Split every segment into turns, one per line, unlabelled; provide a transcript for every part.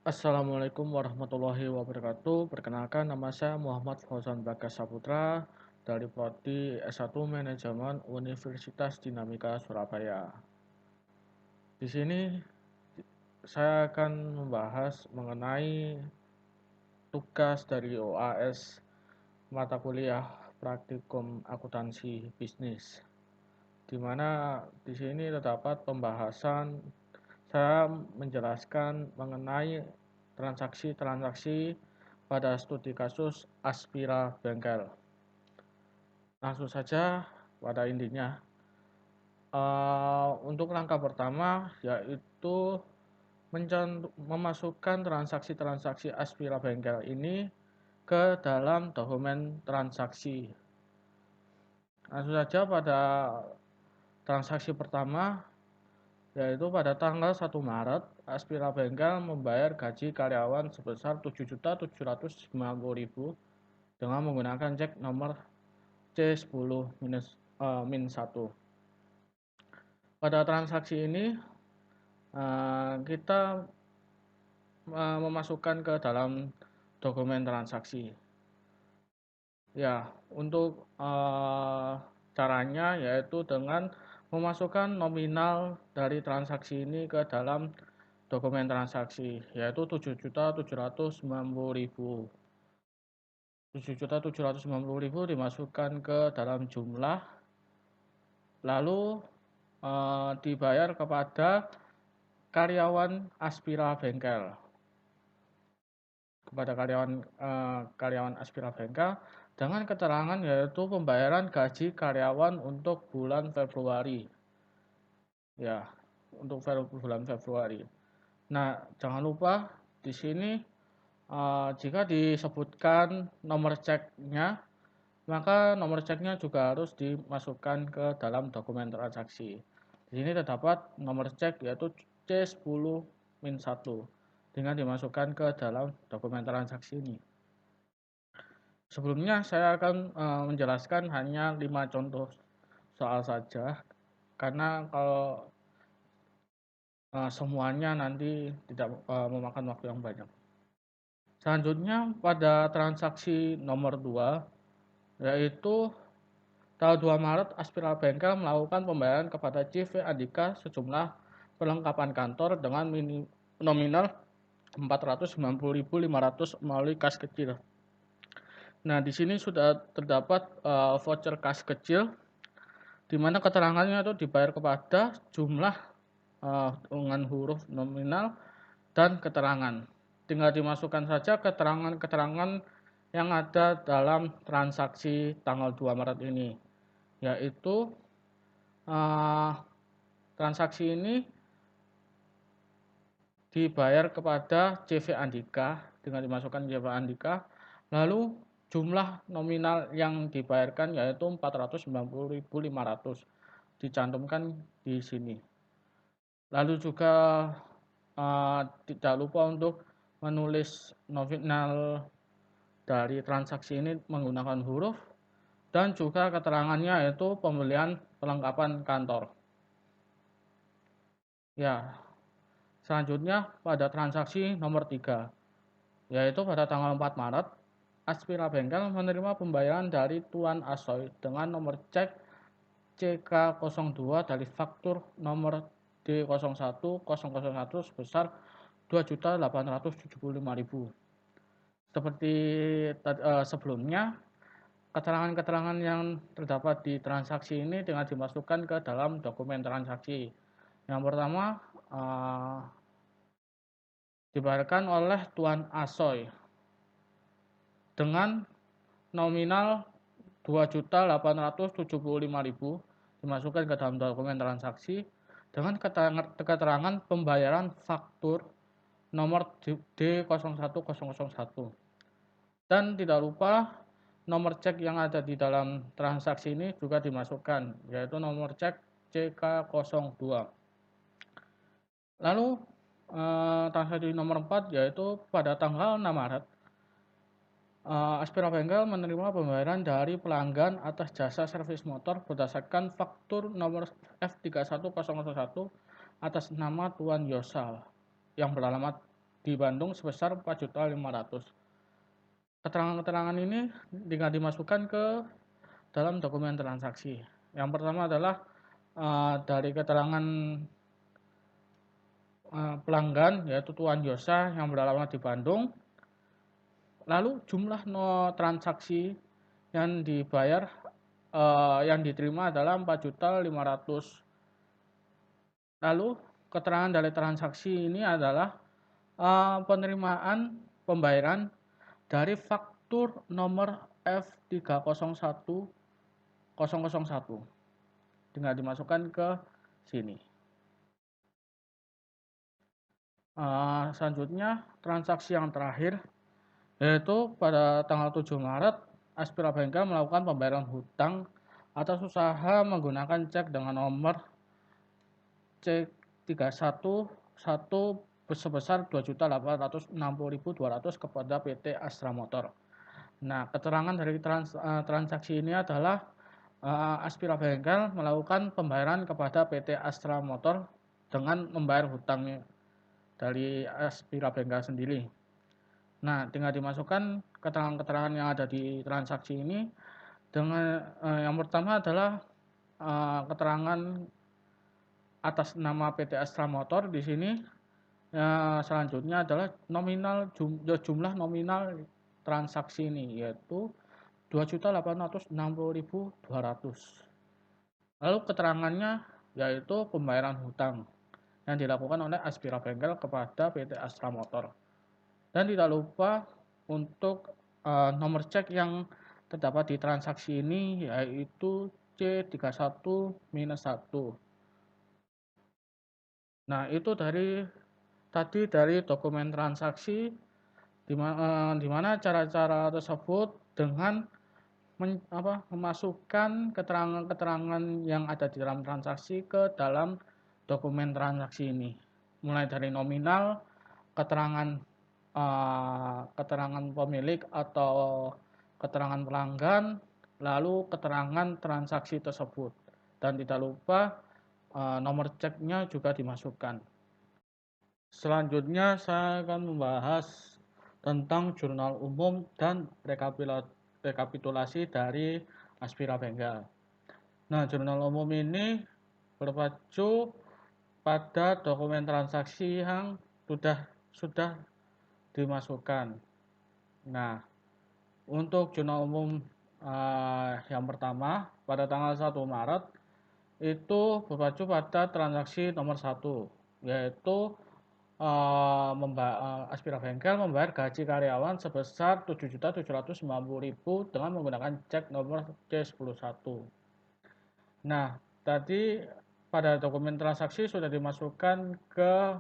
Assalamualaikum warahmatullahi wabarakatuh. Perkenalkan, nama saya Muhammad Fauzan Bagas Saputra dari Prodi S1 Manajemen Universitas Dinamika Surabaya. Di sini saya akan membahas mengenai tugas dari OAS mata kuliah Praktikum Akuntansi Bisnis, di mana di sini terdapat pembahasan saya menjelaskan mengenai transaksi-transaksi pada studi kasus Aspira Bengkel. Langsung saja pada intinya. Untuk langkah pertama yaitu memasukkan transaksi-transaksi Aspira Bengkel ini ke dalam dokumen transaksi. Langsung saja pada transaksi pertama, yaitu pada tanggal 1 Maret, Aspira Bengkel membayar gaji karyawan sebesar 7.790.000 dengan menggunakan cek nomor C10-1. Pada transaksi ini kita memasukkan ke dalam dokumen transaksi. Ya, untuk caranya yaitu dengan memasukkan nominal dari transaksi ini ke dalam dokumen transaksi, yaitu 7.790.000. 7.790.000 dimasukkan ke dalam jumlah, lalu dibayar kepada karyawan Aspira Bengkel. Kepada karyawan Aspira Bengkel dengan keterangan yaitu pembayaran gaji karyawan untuk bulan Februari. Ya, untuk bulan Februari. Nah, jangan lupa di sini jika disebutkan nomor ceknya, maka nomor ceknya juga harus dimasukkan ke dalam dokumen transaksi. Di sini terdapat nomor cek yaitu C10-1 dengan dimasukkan ke dalam dokumen transaksi ini. Sebelumnya saya akan menjelaskan hanya 5 contoh soal saja, karena kalau semuanya nanti tidak memakan waktu yang banyak. Selanjutnya pada transaksi nomor 2, yaitu tanggal 2 Maret Aspira Bengkel melakukan pembayaran kepada CV Andika sejumlah perlengkapan kantor dengan nominal 490.500 melalui kas kecil. Nah, di sini sudah terdapat voucher kas kecil, di mana keterangannya itu dibayar kepada jumlah dengan huruf nominal dan keterangan. Tinggal dimasukkan saja keterangan-keterangan yang ada dalam transaksi tanggal 2 Maret ini, yaitu transaksi ini dibayar kepada CV Andika dengan dimasukkan CV Andika, lalu jumlah nominal yang dibayarkan yaitu 490.500 dicantumkan di sini. Lalu juga tidak lupa untuk menulis nominal dari transaksi ini menggunakan huruf, dan juga keterangannya yaitu pembelian perlengkapan kantor. Ya, selanjutnya pada transaksi nomor 3, yaitu pada tanggal 4 Maret, Aspira Bengkel menerima pembayaran dari Tuan Asoy dengan nomor cek CK02 dari faktur nomor D01.001 sebesar 2.875.000. Seperti sebelumnya, keterangan-keterangan yang terdapat di transaksi ini dengan dimasukkan ke dalam dokumen transaksi. Yang pertama, dibayarkan oleh Tuan Asoy dengan nominal 2.875.000 dimasukkan ke dalam dokumen transaksi dengan keterangan pembayaran faktur nomor D01.001. Dan tidak lupa nomor cek yang ada di dalam transaksi ini juga dimasukkan, yaitu nomor cek CK02. Lalu transaksi nomor 4, yaitu pada tanggal 6 Maret Aspira Bengkel menerima pembayaran dari pelanggan atas jasa servis motor berdasarkan faktur nomor F31001 atas nama Tuan Yosal yang beralamat di Bandung sebesar 4.500.000. Keterangan-keterangan ini tinggal dimasukkan ke dalam dokumen transaksi. Yang pertama adalah dari keterangan pelanggan, yaitu Tuan Yosa yang beralamat di Bandung. Lalu jumlah transaksi yang dibayar yang diterima adalah 4.500.000. Lalu keterangan dari transaksi ini adalah penerimaan pembayaran dari faktur nomor F301001 tinggal dimasukkan ke sini. Selanjutnya transaksi yang terakhir, yaitu pada tanggal 7 Maret Aspira Bengkel melakukan pembayaran hutang atas usaha menggunakan cek dengan nomor C311 sebesar 2.860.200 kepada PT Astra Motor. Nah, keterangan dari transaksi ini adalah Aspira Bengkel melakukan pembayaran kepada PT Astra Motor dengan membayar hutangnya dari Aspira Bengkel sendiri. Nah, tinggal dimasukkan keterangan-keterangan yang ada di transaksi ini. Dengan yang pertama adalah keterangan atas nama PT Astra Motor di sini. Selanjutnya adalah jumlah nominal transaksi ini, yaitu 2.860.200. Lalu keterangannya yaitu pembayaran hutang yang dilakukan oleh Aspira Bengkel kepada PT Astra Motor. Dan tidak lupa untuk nomor cek yang terdapat di transaksi ini, yaitu C31-1. Nah, itu dari dokumen transaksi, di mana cara-cara tersebut dengan memasukkan keterangan-keterangan yang ada di dalam transaksi ke dalam dokumen transaksi ini, mulai dari nominal, keterangan pemilik atau keterangan pelanggan, lalu keterangan transaksi tersebut, dan tidak lupa nomor ceknya juga dimasukkan. Selanjutnya saya akan membahas tentang jurnal umum dan rekapitulasi dari Aspira Bengkel. Nah, jurnal umum ini berpacu pada dokumen transaksi yang sudah dimasukkan. Nah, untuk jurnal umum yang pertama pada tanggal 1 Maret itu berpacu pada transaksi nomor 1, yaitu Aspira Bengkel membayar gaji karyawan sebesar 7.790.000 dengan menggunakan cek nomor C11. Nah, tadi pada dokumen transaksi sudah dimasukkan ke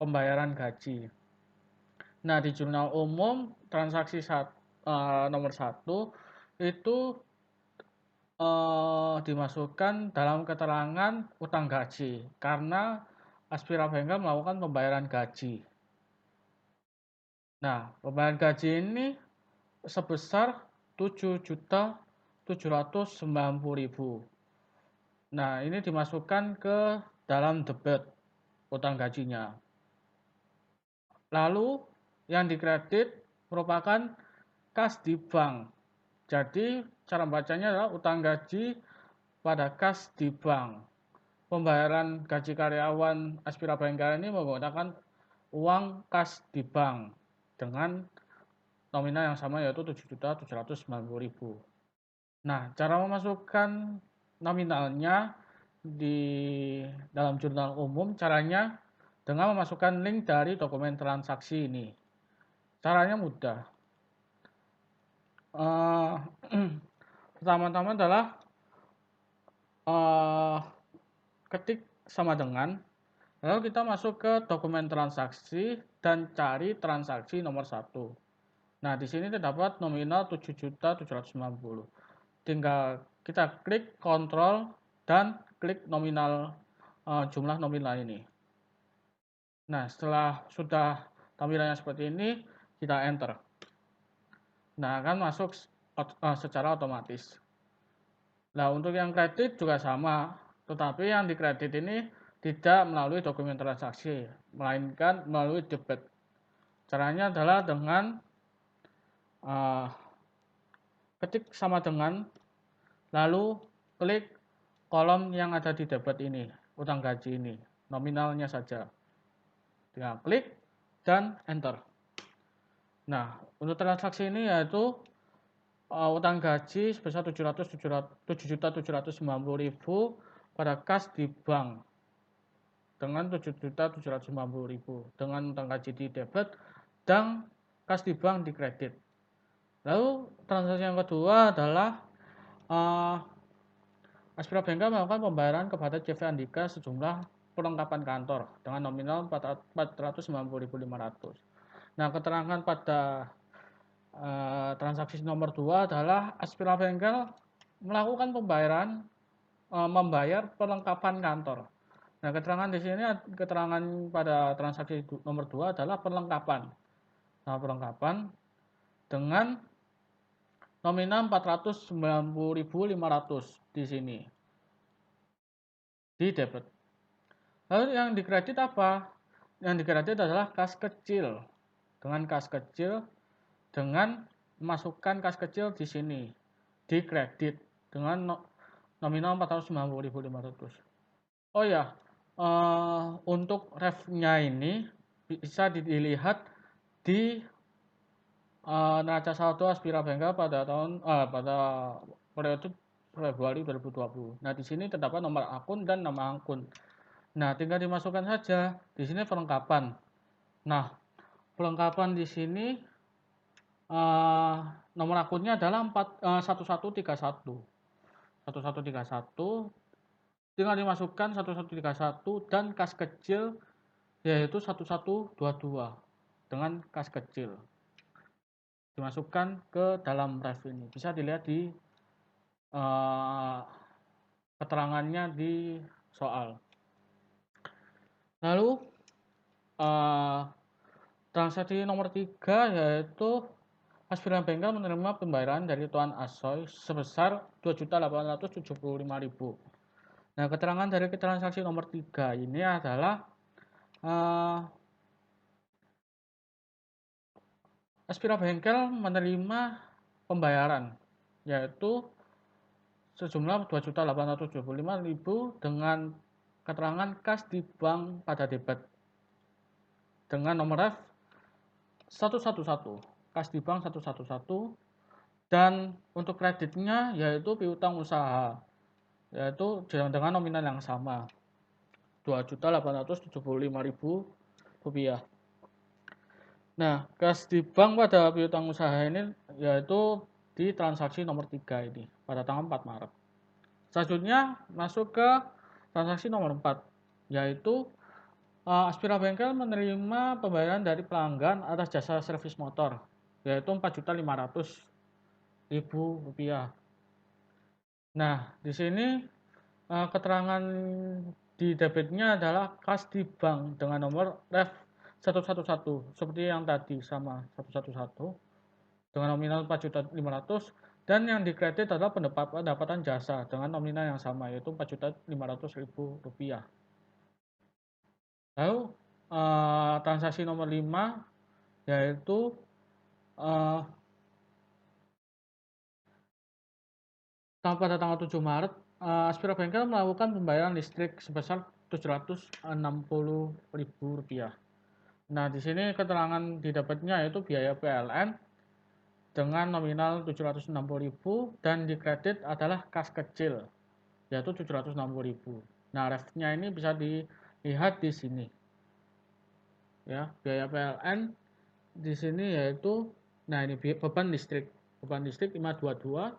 pembayaran gaji. Nah, di jurnal umum transaksi nomor 1 itu dimasukkan dalam keterangan utang gaji karena Aspira Bengkel melakukan pembayaran gaji. Nah, pembayaran gaji ini sebesar 7.790.000. Nah, ini dimasukkan ke dalam debit utang gajinya. Lalu yang dikredit merupakan kas di bank. Jadi cara bacanya adalah utang gaji pada kas di bank. Pembayaran gaji karyawan Aspira Bengkel ini menggunakan uang kas di bank dengan nominal yang sama, yaitu 7.790.000. Nah, cara memasukkan nominalnya di dalam jurnal umum caranya dengan memasukkan link dari dokumen transaksi ini. Caranya mudah. Pertama-tama adalah ketik sama dengan, lalu kita masuk ke dokumen transaksi dan cari transaksi nomor 1. Nah, di sini terdapat nominal 7.790. Tinggal kita klik kontrol dan klik nominal, jumlah nominal ini. Nah, setelah sudah tampilannya seperti ini, kita enter. Nah, akan masuk secara otomatis. Nah, untuk yang kredit juga sama, tetapi yang dikredit ini tidak melalui dokumen transaksi, melainkan melalui debit. Caranya adalah dengan ketik sama dengan, lalu klik kolom yang ada di debit ini, utang gaji ini, nominalnya saja. Tinggal klik dan enter. Nah, untuk transaksi ini yaitu utang gaji sebesar 7.790.000 pada kas di bank dengan 7.790.000 dengan utang gaji di debit dan kas di bank di kredit. Lalu transaksi yang kedua adalah Aspira Bengkel melakukan pembayaran kepada CV Andika sejumlah perlengkapan kantor dengan nominal 490.500. Nah, keterangan pada transaksi nomor 2 adalah Aspira Bengkel melakukan pembayaran membayar perlengkapan kantor. Nah, keterangan di sini, keterangan pada transaksi nomor 2 adalah perlengkapan. Nah, perlengkapan dengan nominal 490.500 di sini di debit. Lalu yang dikredit apa? Yang dikredit adalah kas kecil. Dengan kas kecil, dengan memasukkan kas kecil di sini di kredit dengan nominal 490.500. Oh ya, untuk refnya ini bisa dilihat di neraca saldo Aspira Bengkel pada periode Februari 2020. Nah, di sini terdapat nomor akun dan nama akun. Nah, tinggal dimasukkan saja. Di sini perlengkapan. Nah, perlengkapan di sini nomor akunnya adalah 1131. 1131 tinggal dimasukkan 1131 dan kas kecil yaitu 1122 dengan kas kecil. Dimasukkan ke dalam ref ini. Bisa dilihat di keterangannya di soal. Lalu transaksi nomor 3 yaitu Aspira Bengkel menerima pembayaran dari Tuan Asoy sebesar 2.875.000. Nah, keterangan dari transaksi nomor 3 ini adalah Aspira Bengkel menerima pembayaran yaitu sejumlah 2.875.000 dengan keterangan kas di bank pada debit dengan nomor ref 111, kas di bank 111, dan untuk kreditnya yaitu piutang usaha yaitu dengan nominal yang sama 2.875.000 rupiah. Nah, kas di bank pada piutang usaha ini yaitu di transaksi nomor 3 ini pada tanggal 4 Maret. Selanjutnya masuk ke transaksi nomor 4 yaitu Aspira Bengkel menerima pembayaran dari pelanggan atas jasa servis motor yaitu 4.500.000 rupiah. Nah, di sini keterangan di debitnya adalah kas di bank dengan nomor ref 111 seperti yang tadi sama 111 dengan nominal 4.500.000 dan yang dikredit adalah pendapatan jasa dengan nominal yang sama yaitu 4.500.000 rupiah. Lalu transaksi nomor 5 yaitu pada tanggal 7 Maret Aspira Bengkel melakukan pembayaran listrik sebesar 760.000 rupiah. Nah, di sini keterangan didapatnya yaitu biaya PLN dengan nominal 760.000 dan dikredit adalah kas kecil yaitu 760.000. Nah, refnya ini bisa dilihat di sini. Ya, biaya PLN di sini yaitu ini beban listrik 522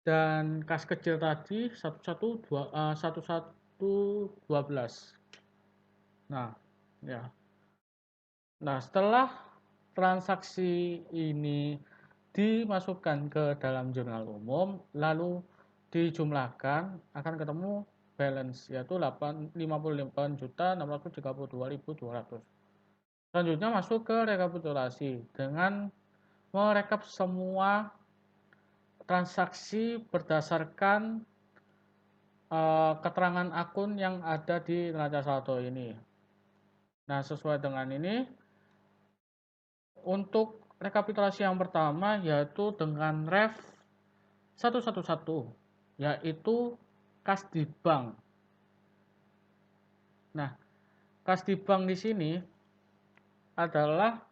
dan kas kecil tadi 1112. Nah, ya. Nah, setelah transaksi ini dimasukkan ke dalam jurnal umum, lalu dijumlahkan akan ketemu balance yaitu 58.632.200. Selanjutnya masuk ke rekapitulasi dengan merekap semua transaksi berdasarkan keterangan akun yang ada di neraca saldo ini. Nah, sesuai dengan ini, untuk rekapitulasi yang pertama yaitu dengan ref 111, yaitu kas di bank. Nah, kas di bank di sini adalah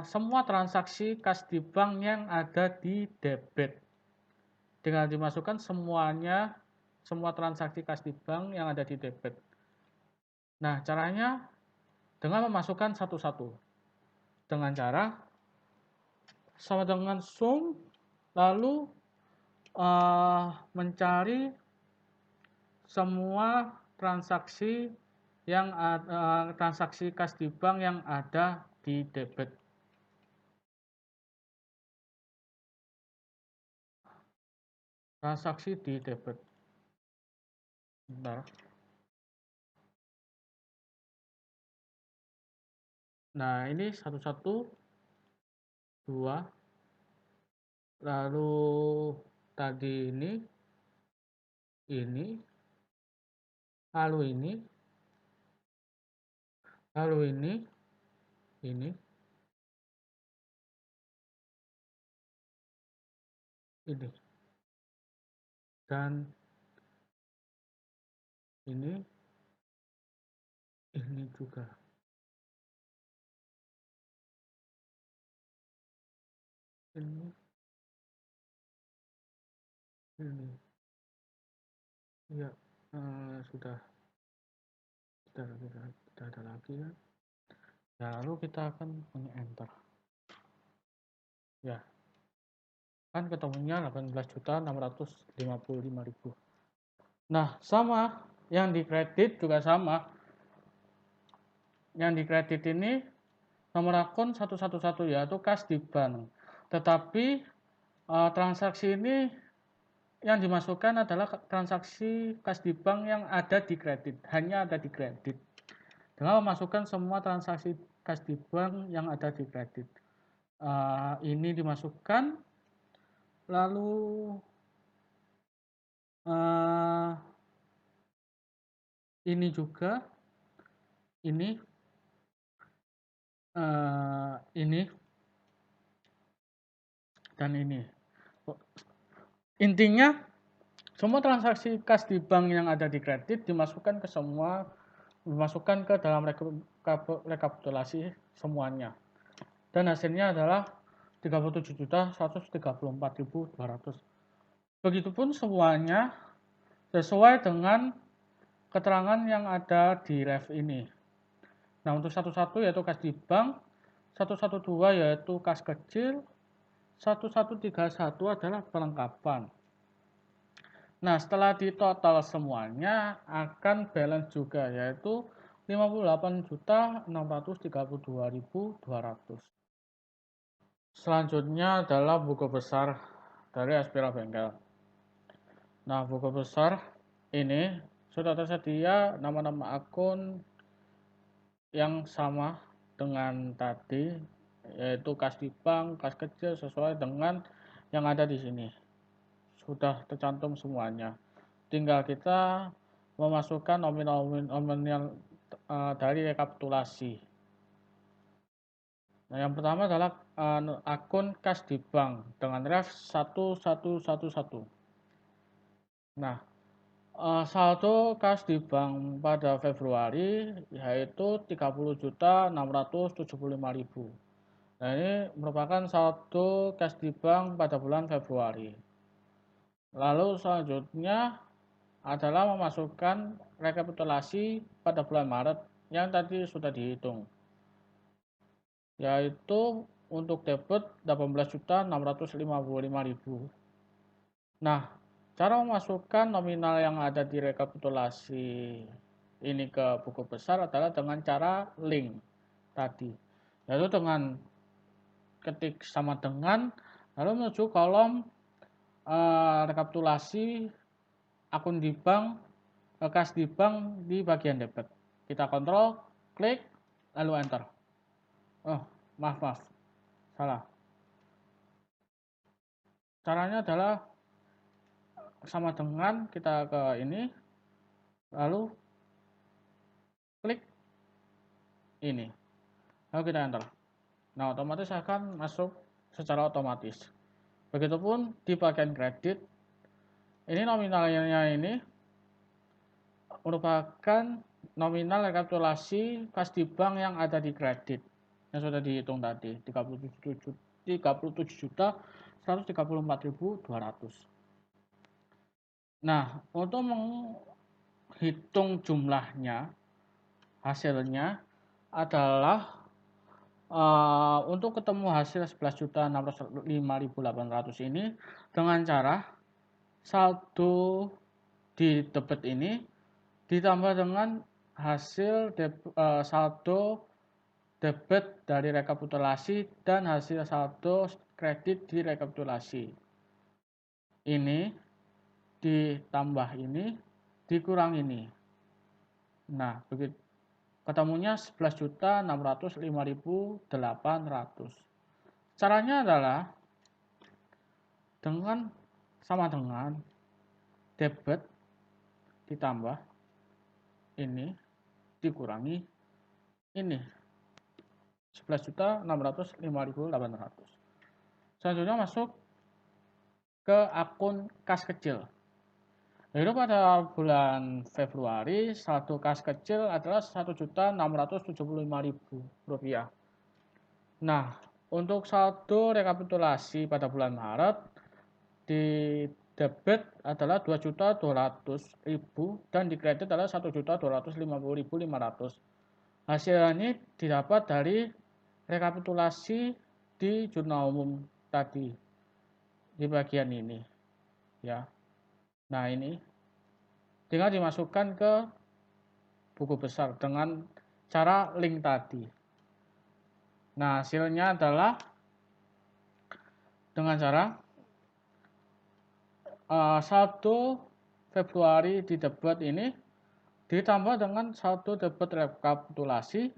semua transaksi kas di bank yang ada di debit. Dengan dimasukkan semuanya, semua transaksi kas di bank yang ada di debit. Nah, caranya dengan memasukkan satu-satu. Dengan cara sama dengan sum, lalu mencari semua transaksi yang transaksi kas di bank yang ada di debit. Transaksi di debit. Bentar. Nah, ini 112, lalu tadi ini, lalu ini, ini, dan ini juga. Ini. Ya, sudah ada lagi ya. Lalu kita akan enter. Ya, kan ketemunya 18.655.000. Nah, sama yang dikredit juga sama. Yang dikredit ini nomor akun 111 yaitu kas di bank. Tetapi transaksi ini yang dimasukkan adalah transaksi kas di bank yang ada di kredit, hanya ada di kredit. Dengan memasukkan semua transaksi kas di bank yang ada di kredit. Ini dimasukkan, lalu ini juga, ini dan ini. Intinya semua transaksi kas di bank yang ada di kredit dimasukkan ke dalam rekapitulasi semuanya. Dan hasilnya adalah 37.134.200. Begitupun semuanya sesuai dengan keterangan yang ada di ref ini. Nah, untuk 11 yaitu kas di bank, 112 yaitu kas kecil, 1131 adalah perlengkapan. Nah, setelah ditotal semuanya akan balance juga yaitu 58.632.200. Selanjutnya adalah buku besar dari Aspira Bengkel. Nah, buku besar ini sudah tersedia nama-nama akun yang sama dengan tadi, yaitu kas di bank, kas kecil sesuai dengan yang ada di sini. Sudah tercantum semuanya. Tinggal kita memasukkan nominal dari rekapitulasi. Nah, yang pertama adalah akun kas di bank dengan ref 1111. Nah, saldo kas di bank pada Februari yaitu 30.675.000. Nah, ini merupakan saldo kas di bank pada bulan Februari. Lalu selanjutnya adalah memasukkan rekapitulasi pada bulan Maret yang tadi sudah dihitung, yaitu untuk debit 18.655.000. Nah, cara memasukkan nominal yang ada di rekapitulasi ini ke buku besar adalah dengan cara link tadi, yaitu dengan ketik sama dengan, lalu menuju kolom rekapitulasi akun di bank, kas di bank di bagian debit. Kita kontrol, klik, lalu enter. Oh, maaf, salah. Caranya adalah sama dengan kita ke ini, lalu klik ini, lalu kita enter. Nah, otomatis akan masuk secara otomatis. Begitupun di bagian kredit, ini nominalnya ini merupakan nominal rekapitulasi kas di bank yang ada di kredit yang sudah dihitung tadi, 37.134.200. Nah, untuk menghitung jumlahnya, hasilnya adalah untuk ketemu hasil 11.605.800 ini dengan cara saldo di debit ini ditambah dengan hasil saldo debit dari rekapitulasi dan hasil saldo kredit di rekapitulasi. Ini ditambah ini dikurang ini. Nah, begitu ketemunya 11.605.800. Caranya adalah sama dengan debit ditambah ini dikurangi ini 11.605.800. Selanjutnya masuk ke akun kas kecil. Lalu pada bulan Februari saldo kas kecil adalah Rp1.675.000. Nah, untuk saldo rekapitulasi pada bulan Maret di debit adalah 2.200.000 dan di kredit adalah 1.250.500. Hasil ini didapat dari rekapitulasi di jurnal umum tadi di bagian ini, ya. Nah, ini tinggal dimasukkan ke buku besar dengan cara link tadi. Nah, hasilnya adalah dengan cara saldo Februari di debit ini ditambah dengan saldo debit rekapitulasi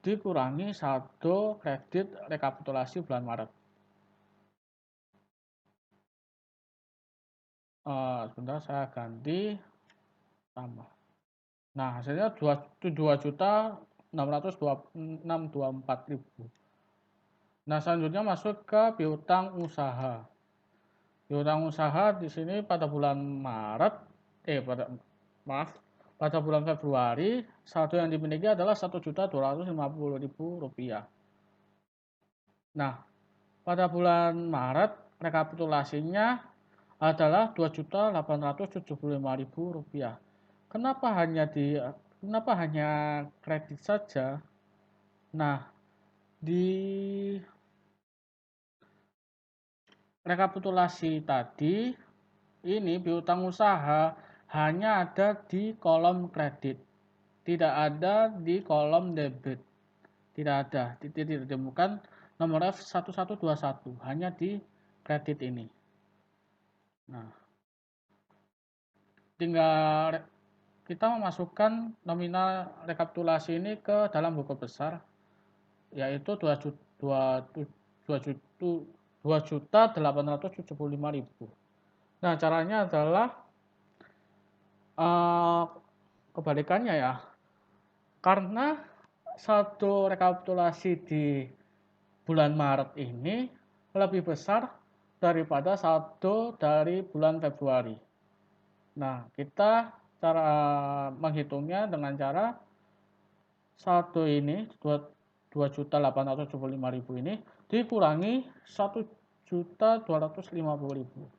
dikurangi saldo kredit rekapitulasi bulan Maret. Sebentar, saya ganti tambah. Nah, hasilnya 2.624.000. Nah, selanjutnya masuk ke piutang usaha. Piutang usaha di sini pada bulan Maret, pada bulan Februari saldo yang dimiliki adalah Rp1.250.000. Nah, pada bulan Maret rekapitulasinya adalah Rp2.875.000. Kenapa hanya kredit saja? Nah, di rekapitulasi tadi ini piutang usaha hanya ada di kolom kredit, tidak ada di kolom debit, tidak ditemukan nomor F1121, hanya di kredit ini. Nah, tinggal kita memasukkan nominal rekapitulasi ini ke dalam buku besar, yaitu 2.875.000. Nah, caranya adalah kebalikannya ya, karena saldo rekapitulasi di bulan Maret ini lebih besar daripada saldo dari bulan Februari. Nah, kita cara menghitungnya dengan cara saldo ini 2.875.000 ini dikurangi 1.250.000.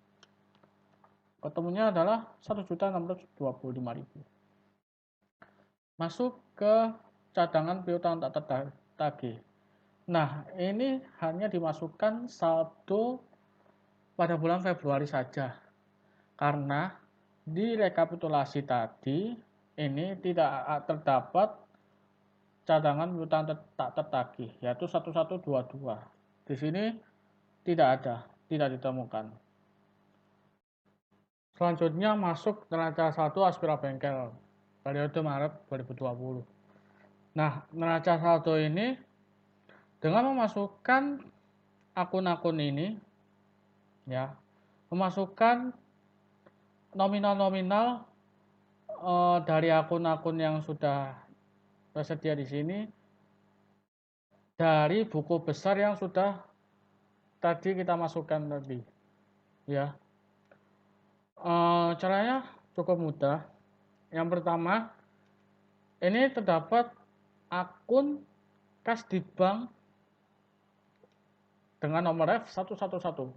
Ketemunya adalah 1.625.000. Masuk ke cadangan piutang tak tertagih. Nah, ini hanya dimasukkan saldo pada bulan Februari saja. Karena di rekapitulasi tadi ini tidak terdapat cadangan piutang tak tertagih, yaitu 1122. Di sini tidak ada, tidak ditemukan. Selanjutnya masuk neraca saldo aspira bengkel periode Maret 2020. Nah, neraca saldo ini dengan memasukkan akun-akun ini, ya, memasukkan nominal-nominal dari akun-akun yang sudah tersedia di sini dari buku besar yang sudah tadi kita masukkan tadi, ya. Caranya cukup mudah. Yang pertama, ini terdapat akun kas di bank dengan nomor F111.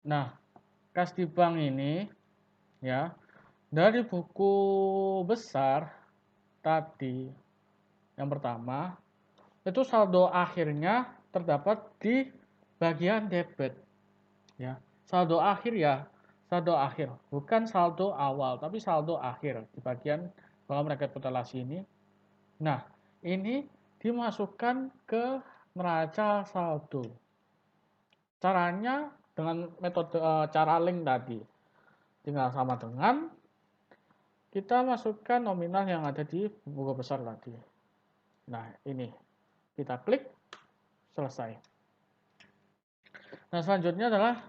Nah, kas di bank ini, ya, dari buku besar tadi yang pertama itu saldo akhirnya terdapat di bagian debit, ya. Saldo akhir, ya, saldo akhir, bukan saldo awal tapi saldo akhir di bagian kolom rekapitulasi ini. Nah, ini dimasukkan ke neraca saldo. Caranya dengan metode cara link tadi, tinggal sama dengan kita masukkan nominal yang ada di buku besar tadi. Nah, ini kita klik, selesai. Nah, selanjutnya adalah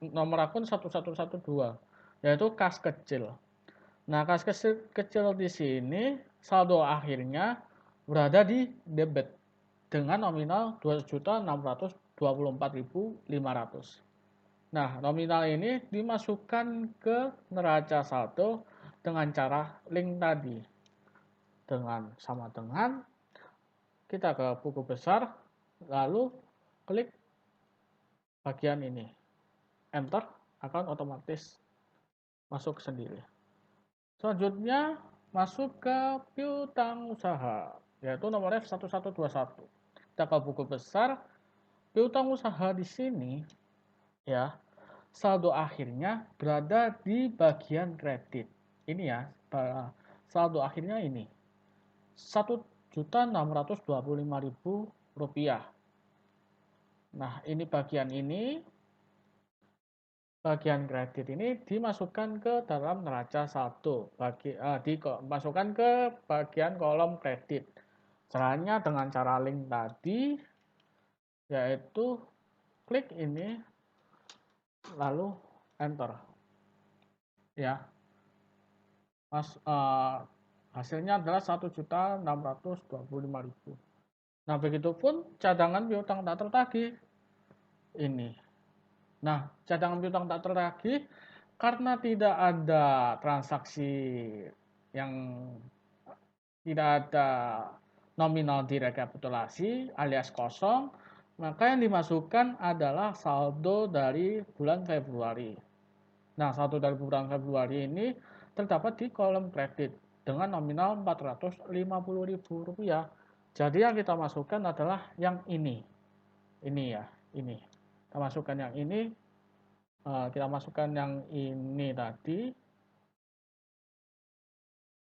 nomor akun 1112, yaitu kas kecil. Nah, kas kecil di sini saldo akhirnya berada di debit dengan nominal 2.624.500. Nah, nominal ini dimasukkan ke neraca saldo dengan cara link tadi. Dengan sama dengan kita ke buku besar, lalu klik bagian ini, enter, akan otomatis masuk sendiri. Selanjutnya masuk ke piutang usaha, yaitu nomor F1121. Kita ke buku besar, piutang usaha di sini, ya, saldo akhirnya berada di bagian kredit. Ini ya, saldo akhirnya ini Rp1.625.000. Nah, ini bagian kredit ini dimasukkan ke dalam neraca saldo, dimasukkan ke bagian kolom kredit. Caranya dengan cara link tadi, yaitu klik ini lalu enter, ya. Hasilnya adalah 1.625.000. Nah, begitupun cadangan piutang tak tertagih ini. Nah, cadangan piutang tak tertagih karena tidak ada transaksi yang tidak ada nominal di rekapitulasi alias kosong, maka yang dimasukkan adalah saldo dari bulan Februari. Nah, saldo dari bulan Februari ini terdapat di kolom kredit dengan nominal Rp450.000. Jadi yang kita masukkan adalah yang ini. Ini ya, ini. Kita masukkan yang ini. Kita masukkan yang ini tadi.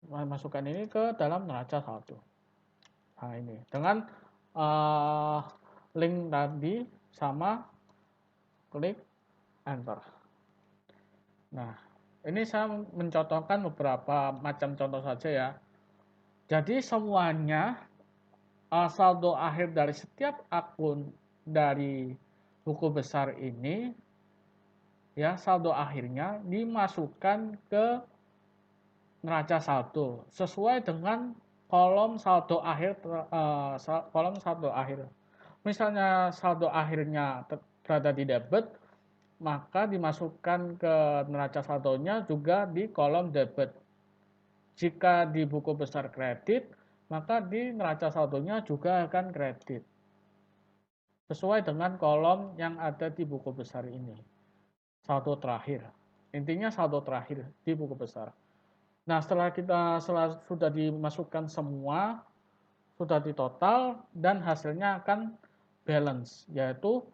Masukkan ini ke dalam neraca saldo. Nah, ini dengan link tadi sama klik enter. Nah, ini saya mencontohkan beberapa macam contoh saja ya. Jadi semuanya saldo akhir dari setiap akun dari buku besar ini, ya, saldo akhirnya dimasukkan ke neraca saldo sesuai dengan kolom saldo akhir. Misalnya saldo akhirnya berada di debit, maka dimasukkan ke neraca saldonya juga di kolom debit. Jika di buku besar kredit, maka di neraca saldonya juga akan kredit sesuai dengan kolom yang ada di buku besar ini. Saldo terakhir, intinya saldo terakhir di buku besar. Nah, setelah sudah dimasukkan semua, sudah ditotal, dan hasilnya akan balance, yaitu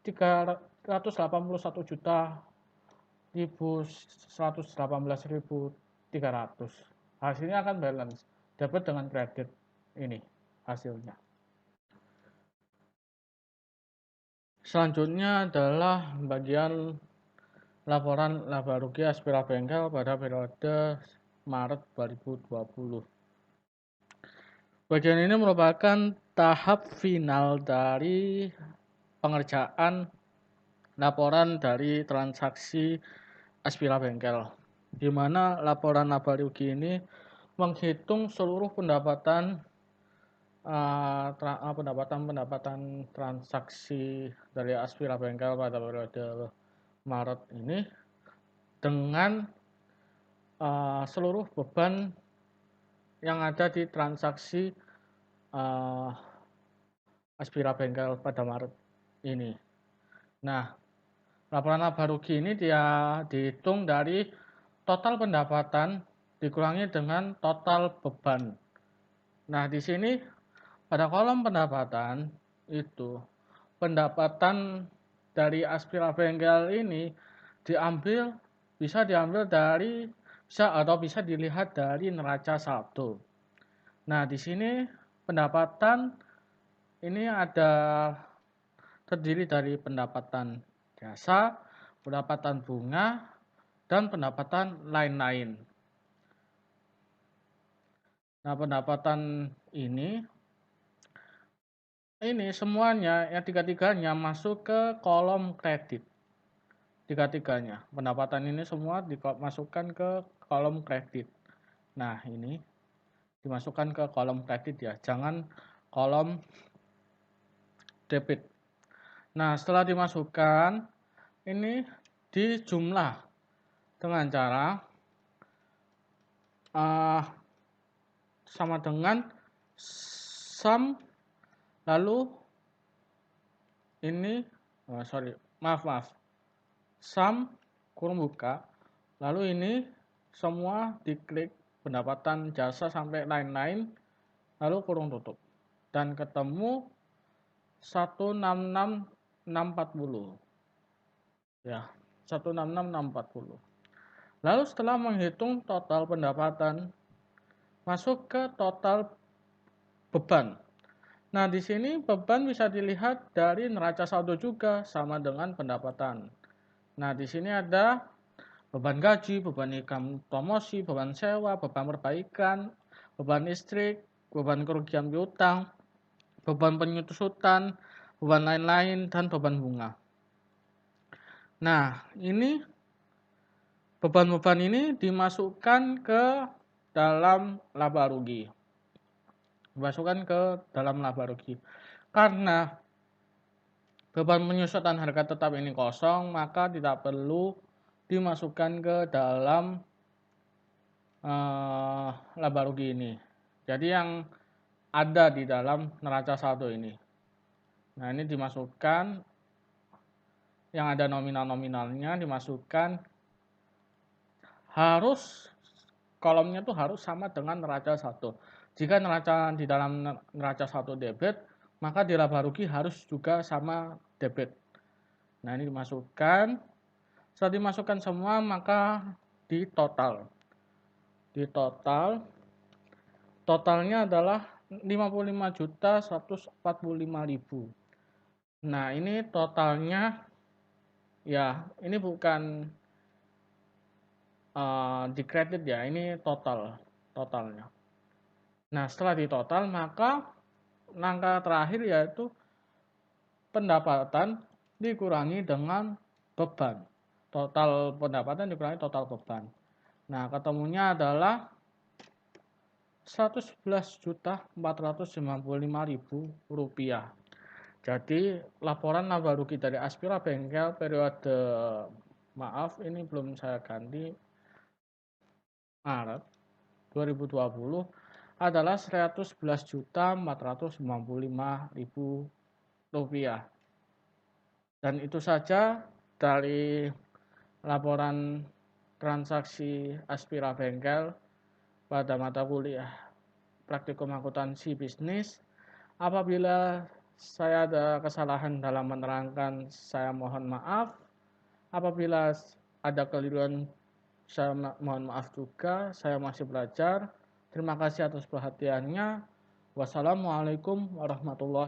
381.118.300. Hasilnya akan balance, debit dengan kredit. Ini hasilnya. Selanjutnya adalah bagian laporan laba rugi Aspira Bengkel pada periode Maret 2020. Bagian ini merupakan tahap final dari pengerjaan laporan dari transaksi Aspira Bengkel, di mana laporan laba rugi ini menghitung seluruh pendapatan transaksi dari Aspira Bengkel pada periode Maret ini dengan seluruh beban yang ada di transaksi Aspira Bengkel pada Maret ini. Nah, laporan laba rugi ini dia dihitung dari total pendapatan dikurangi dengan total beban. Nah, di sini pada kolom pendapatan itu pendapatan dari Aspira Bengkel ini bisa diambil dari bisa dilihat dari neraca saldo. Nah, di sini pendapatan ini terdiri dari pendapatan jasa, pendapatan bunga, dan pendapatan lain-lain. Nah, pendapatan ini semuanya, yang tiga-tiganya masuk ke kolom kredit. Tiga-tiganya, pendapatan ini semua dimasukkan ke kolom kredit. Nah, ini dimasukkan ke kolom kredit ya, jangan kolom debit. Nah, setelah dimasukkan, ini dijumlah dengan cara sama dengan sum, lalu ini sum kurung buka, lalu ini semua diklik pendapatan jasa sampai lain-lain, lalu kurung tutup, dan ketemu 166.640 ya, 166.640. Lalu setelah menghitung total pendapatan, masuk ke total beban. Nah, di sini beban bisa dilihat dari neraca saldo juga sama dengan pendapatan. Nah, di sini ada beban gaji, beban income promosi, beban sewa, beban perbaikan, beban listrik, beban kerugian piutang, beban penyusutan, beban lain-lain, dan beban bunga. Nah, ini beban-beban ini dimasukkan ke dalam laba rugi. Karena beban penyusutan harga tetap ini kosong, maka tidak perlu dimasukkan ke dalam laba rugi ini. Jadi yang ada di dalam neraca saldo ini. Nah, ini dimasukkan, yang ada nominal-nominalnya dimasukkan, kolomnya tuh harus sama dengan neraca saldo. Jika neraca di dalam neraca saldo debit, maka di laba rugi harus juga sama debit. Nah, ini dimasukkan. Setelah dimasukkan semua, maka totalnya adalah 55.145.000. Nah, ini totalnya ya, ini bukan di kredit ya, ini totalnya. Nah, setelah ditotal, maka langkah terakhir yaitu pendapatan dikurangi dengan beban. Total pendapatan dikurangi total beban. Nah, ketemunya adalah 111.495.000 rupiah. Jadi laporan laba rugi dari Aspira Bengkel periode ini belum saya ganti, Maret 2020 adalah 111.495.000 rupiah. Dan itu saja dari laporan transaksi Aspira Bengkel pada mata kuliah praktikum akuntansi bisnis. Apabila saya ada kesalahan dalam menerangkan, saya mohon maaf. Apabila ada keliruan, saya mohon maaf juga. Saya masih belajar. Terima kasih atas perhatiannya. Wassalamualaikum warahmatullahi wabarakatuh.